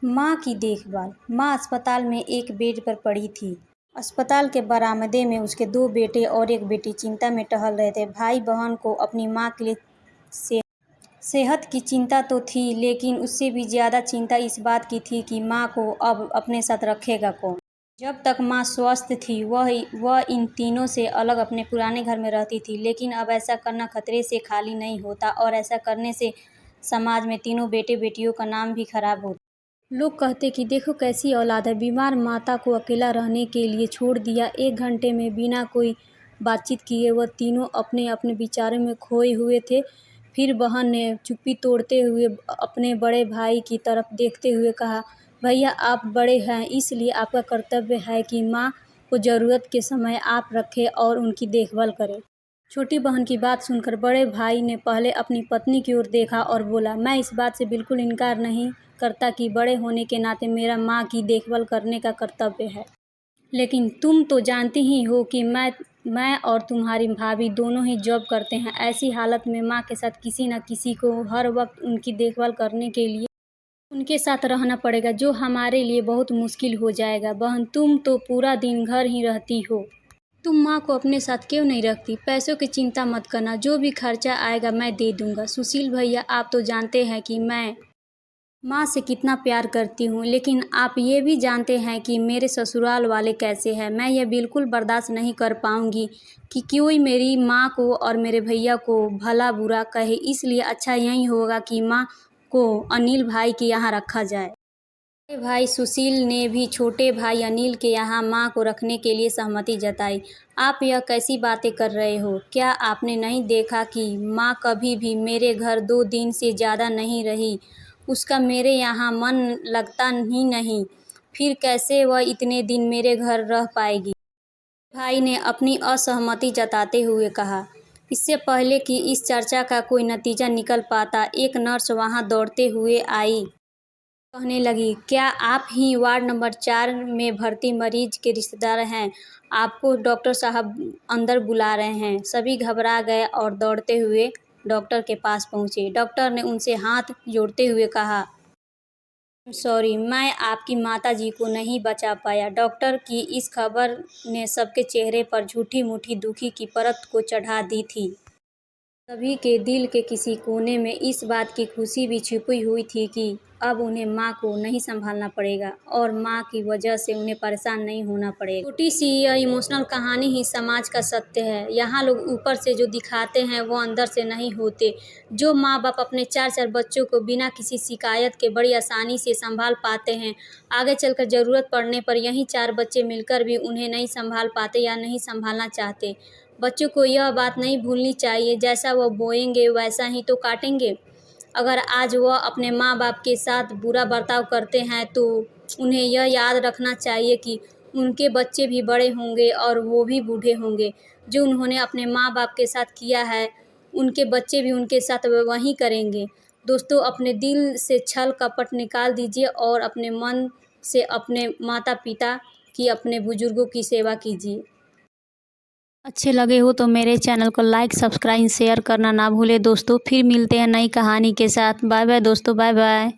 माँ की देखभाल। माँ अस्पताल में एक बेड पर पड़ी थी। अस्पताल के बरामदे में उसके 2 बेटे और एक बेटी चिंता में टहल रहे थे। भाई बहन को अपनी माँ के लिए सेहत की चिंता तो थी, लेकिन उससे भी ज़्यादा चिंता इस बात की थी कि माँ को अब अपने साथ रखेगा कौन। जब तक माँ स्वस्थ थी वह इन तीनों से अलग अपने पुराने घर में रहती थी, लेकिन अब ऐसा करना खतरे से खाली नहीं होता और ऐसा करने से समाज में तीनों बेटे बेटियों का नाम भी खराब होता। लोग कहते कि देखो कैसी औलाद है, बीमार माता को अकेला रहने के लिए छोड़ दिया। 1 घंटे में बिना कोई बातचीत किए वह तीनों अपने अपने विचारों में खोए हुए थे। फिर बहन ने चुप्पी तोड़ते हुए अपने बड़े भाई की तरफ देखते हुए कहा, भैया आप बड़े हैं, इसलिए आपका कर्तव्य है कि माँ को ज़रूरत के समय आप रखें और उनकी देखभाल करें। छोटी बहन की बात सुनकर बड़े भाई ने पहले अपनी पत्नी की ओर देखा और बोला, मैं इस बात से बिल्कुल इनकार नहीं करता कि बड़े होने के नाते मेरा माँ की देखभाल करने का कर्तव्य है। लेकिन तुम तो जानती ही हो कि मैं और तुम्हारी भाभी दोनों ही जॉब करते हैं। ऐसी हालत में माँ के साथ किसी न किसी को हर वक्त उनकी देखभाल करने के लिए उनके साथ रहना पड़ेगा, जो हमारे लिए बहुत मुश्किल हो जाएगा। बहन, तुम तो पूरा दिन घर ही रहती हो, तुम माँ को अपने साथ क्यों नहीं रखती? पैसों की चिंता मत करना, जो भी खर्चा आएगा मैं दे दूँगा। सुशील भैया, आप तो जानते हैं कि मैं माँ से कितना प्यार करती हूँ, लेकिन आप ये भी जानते हैं कि मेरे ससुराल वाले कैसे हैं। मैं ये बिल्कुल बर्दाश्त नहीं कर पाऊँगी कि कोई मेरी माँ को और मेरे भैया को भला बुरा कहे, इसलिए अच्छा यही होगा कि माँ को अनिल भाई के यहाँ रखा जाए। बड़े भाई सुशील ने भी छोटे भाई अनिल के यहाँ माँ को रखने के लिए सहमति जताई। आप यह कैसी बातें कर रहे हो? क्या आपने नहीं देखा कि माँ कभी भी मेरे घर 2 दिन से ज़्यादा नहीं रही? उसका मेरे यहाँ मन लगता ही नहीं, फिर कैसे वह इतने दिन मेरे घर रह पाएगी? भाई ने अपनी असहमति जताते हुए कहा। इससे पहले कि इस चर्चा का कोई नतीजा निकल पाता, एक नर्स वहाँ दौड़ते हुए आई। कहने लगी, क्या आप ही वार्ड नंबर 4 में भर्ती मरीज के रिश्तेदार हैं? आपको डॉक्टर साहब अंदर बुला रहे हैं। सभी घबरा गए और दौड़ते हुए डॉक्टर के पास पहुंचे। डॉक्टर ने उनसे हाथ जोड़ते हुए कहा, सॉरी, मैं आपकी माताजी को नहीं बचा पाया। डॉक्टर की इस खबर ने सबके चेहरे पर झूठी मूठी दुखी की परत को चढ़ा दी थी। सभी के दिल के किसी कोने में इस बात की खुशी भी छिपी हुई थी कि अब उन्हें माँ को नहीं संभालना पड़ेगा और माँ की वजह से उन्हें परेशान नहीं होना पड़ेगा। छोटी सी यह इमोशनल कहानी ही समाज का सत्य है। यहाँ लोग ऊपर से जो दिखाते हैं वो अंदर से नहीं होते। जो माँ बाप अपने 4-4 बच्चों को बिना किसी शिकायत के बड़ी आसानी से संभाल पाते हैं, आगे चलकर ज़रूरत पड़ने पर यही 4 बच्चे मिलकर भी उन्हें नहीं संभाल पाते या नहीं संभालना चाहते। बच्चों को यह बात नहीं भूलनी चाहिए, जैसा वह बोएंगे वैसा ही तो काटेंगे। अगर आज वह अपने माँ बाप के साथ बुरा बर्ताव करते हैं तो उन्हें यह याद रखना चाहिए कि उनके बच्चे भी बड़े होंगे और वो भी बूढ़े होंगे। जो उन्होंने अपने माँ बाप के साथ किया है, उनके बच्चे भी उनके साथ वही करेंगे। दोस्तों, अपने दिल से छल कपट निकाल दीजिए और अपने मन से अपने माता पिता की, अपने बुजुर्गों की सेवा कीजिए। अच्छे लगे हो तो मेरे चैनल को लाइक, सब्सक्राइब, शेयर करना ना भूले दोस्तों। फिर मिलते हैं नई कहानी के साथ। बाय बाय दोस्तों, बाय बाय।